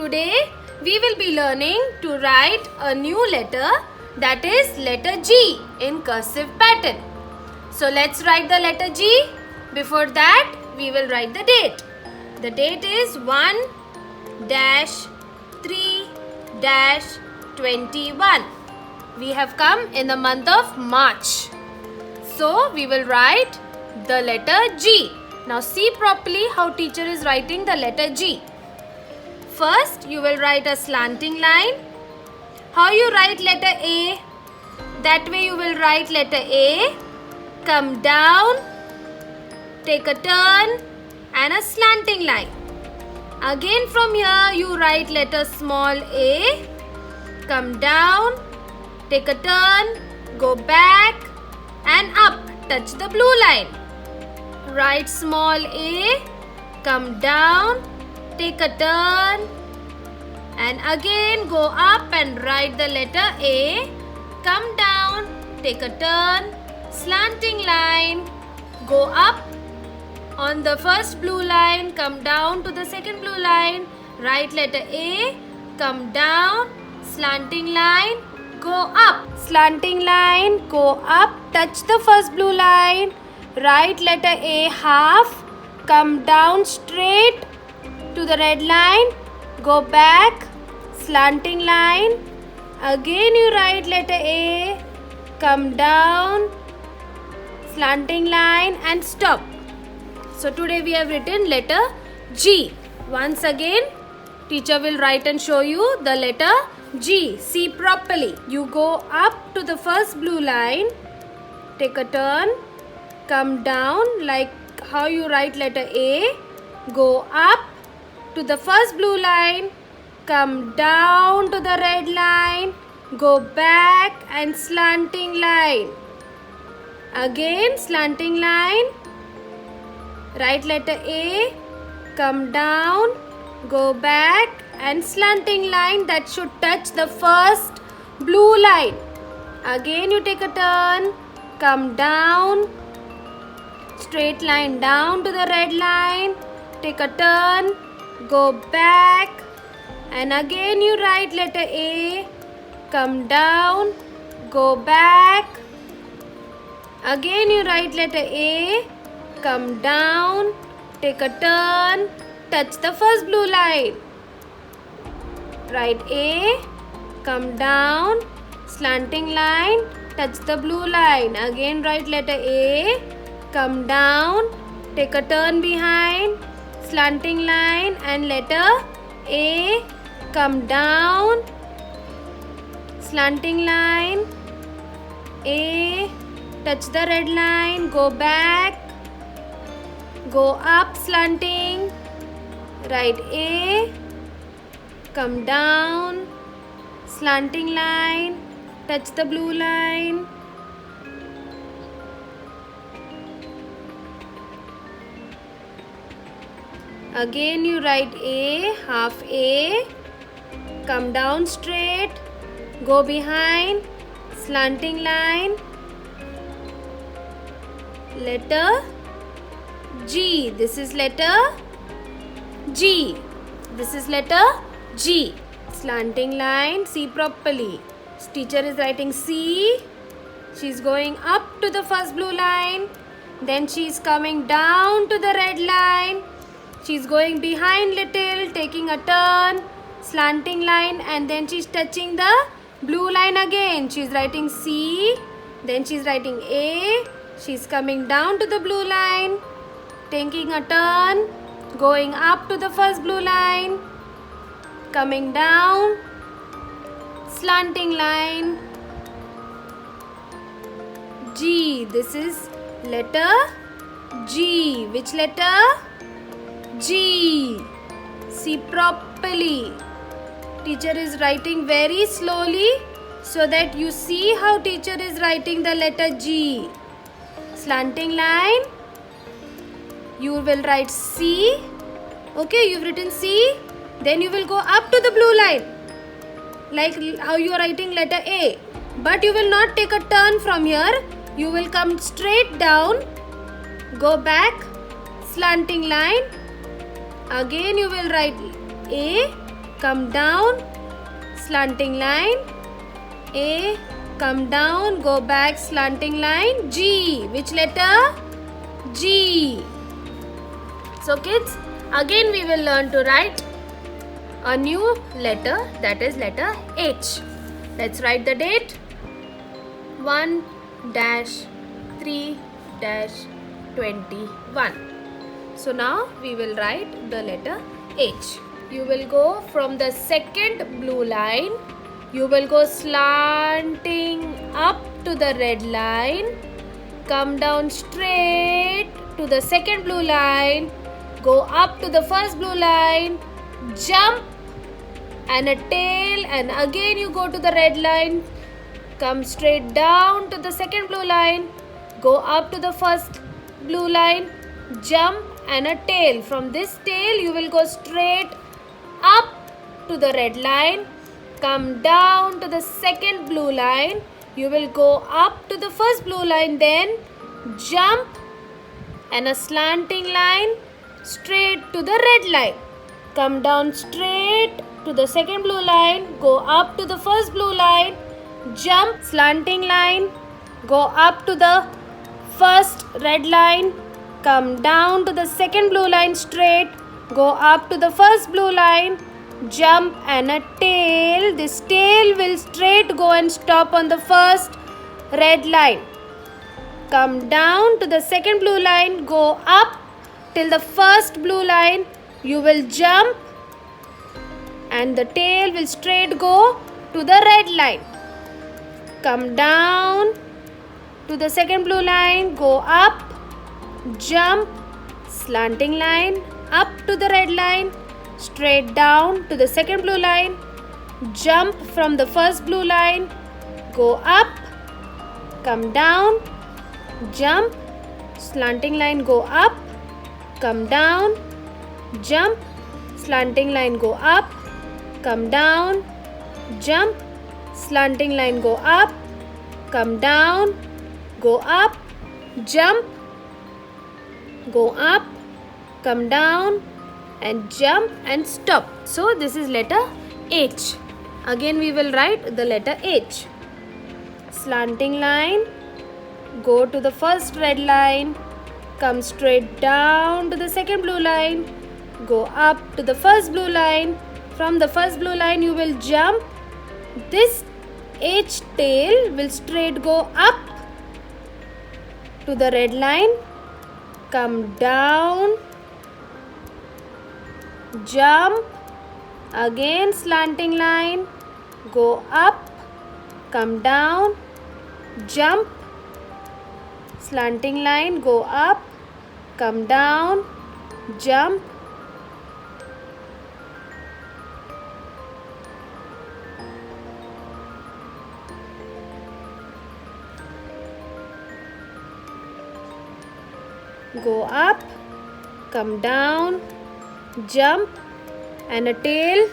Today we will be learning to write a new letter, that is letter G in cursive pattern. So let's write the letter G. Before that we will write the date. The date is 1-3-21. We have come in the month of March. So we will write the letter G. Now see properly how teacher is writing the letter G. First you will write a slanting line. How you write letter A? That way you will write letter A, come down, take a turn and a slanting line. Again from here you write letter small a, come down, take a turn, go back and up, touch the blue line. Write small a, come down, take a turn and again go up and write the letter A, come down, take a turn, slanting line, go up on the first blue line, come down to the second blue line, write letter A, come down, slanting line, go up, slanting line, go up, touch the first blue line, write letter A half, come down straight to the red line, go back, slanting line, again you write letter A, come down, slanting line and stop. So today we have written letter G. Once again teacher will write and show you the letter G. See properly. You go up to the first blue line, take a turn, come down like how you write letter A, go up to the first blue line, come down to the red line, go back and slanting line. Again slanting line, write letter A, come down, go back and slanting line that should touch the first blue line. Again you take a turn, come down, straight line down to the red line, take a turn, go back and again you write letter A, come down, go back, again you write letter A, come down, take a turn, touch the first blue line, write A, come down, slanting line, touch the blue line, again write letter A, come down, take a turn behind, slanting line and letter A, come down, slanting line, A, touch the red line, go back, go up slanting, write A, come down, slanting line, touch the blue line, again you write A, half A, come down straight, go behind, slanting line, letter G. This is letter G. This is letter G. Slanting line, see properly. Teacher is writing C. She is going up to the first blue line. Then she is coming down to the red line. She is going behind little, taking a turn, slanting line and then she is touching the blue line again. She is writing C. Then she is writing A. She is coming down to the blue line, taking a turn, going up to the first blue line, coming down, slanting line, G. This is letter G. Which letter? G. See properly. Teacher is writing very slowly so that you see how teacher is writing the letter G. Slanting line, you will write C. Okay, you've written C. Then you will go up to the blue line like how you are writing letter A. But you will not take a turn from here. You will come straight down, go back, slanting line. Again you will write A, come down, slanting line. A, come down, go back, slanting line. G, which letter? G. So kids, again we will learn to write a new letter, that is letter H. Let's write the date. 1-3-21. So now we will write the letter H. You will go from the second blue line. You will go slanting up to the red line. Come down straight to the second blue line. Go up to the first blue line. Jump and a tail, and again you go to the red line. Come straight down to the second blue line. Go up to the first blue line. Jump and a tail. From this tail you will go straight up to the red line. Come down to the second blue line. You will go up to the first blue line, then jump and a slanting line straight to the red line. Come down straight to the second blue line. Go up to the first blue line. Jump, slanting line. Go up to the first red line. Come down to the second blue line straight. Go up to the first blue line. Jump and a tail. This tail will straight go and stop on the first red line. Come down to the second blue line. Go up till the first blue line. You will jump and the tail will straight go to the red line. Come down to the second blue line. Go up, jump, slanting line, up to the red line. Straight down to the second blue line. Jump from the first blue line. Go up, come down, jump, slanting line, go up, come down, jump, slanting line, go up, come down, jump, slanting line, go up, come down, go up, jump, go up, come down and jump and stop. So this is letter H. Again we will write the letter H. Slanting line, go to the first red line, come straight down to the second blue line, go up to the first blue line. From the first blue line you will jump. This H tail will straight go up to the red line, come down, jump, again slanting line, go up, come down, jump, slanting line, go up, come down, jump, go up, come down, jump and a tail,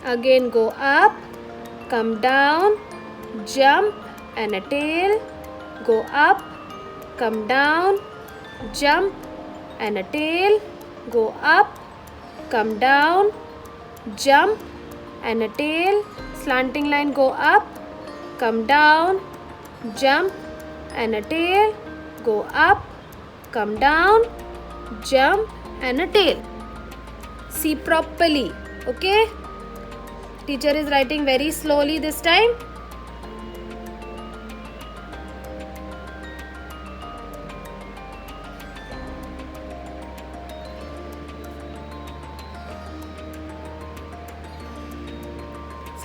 again go up, come down, jump and a tail, go up, come down, jump and a tail, go up, come down, jump and a tail, slanting line, go up, come down, jump and a tail, go up, come down, jump and a tail. See properly, okay? Teacher is writing very slowly this time.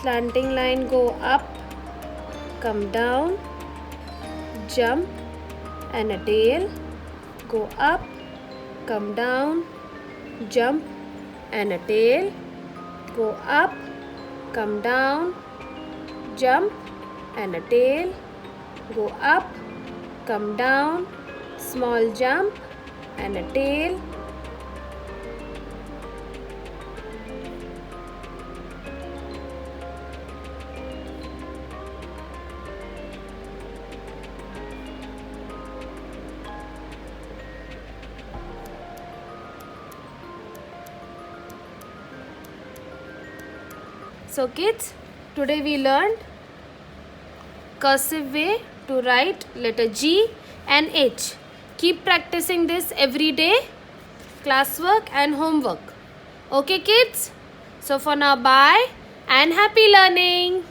Slanting line, go up, come down, jump and a tail, go up, come down, jump and a tail, go up, come down, jump and a tail, go up, come down, small jump and a tail, So kids, today we learned cursive way to write letter G and H. Keep practicing this every day, classwork and homework. Okay kids? So for now, bye and happy learning.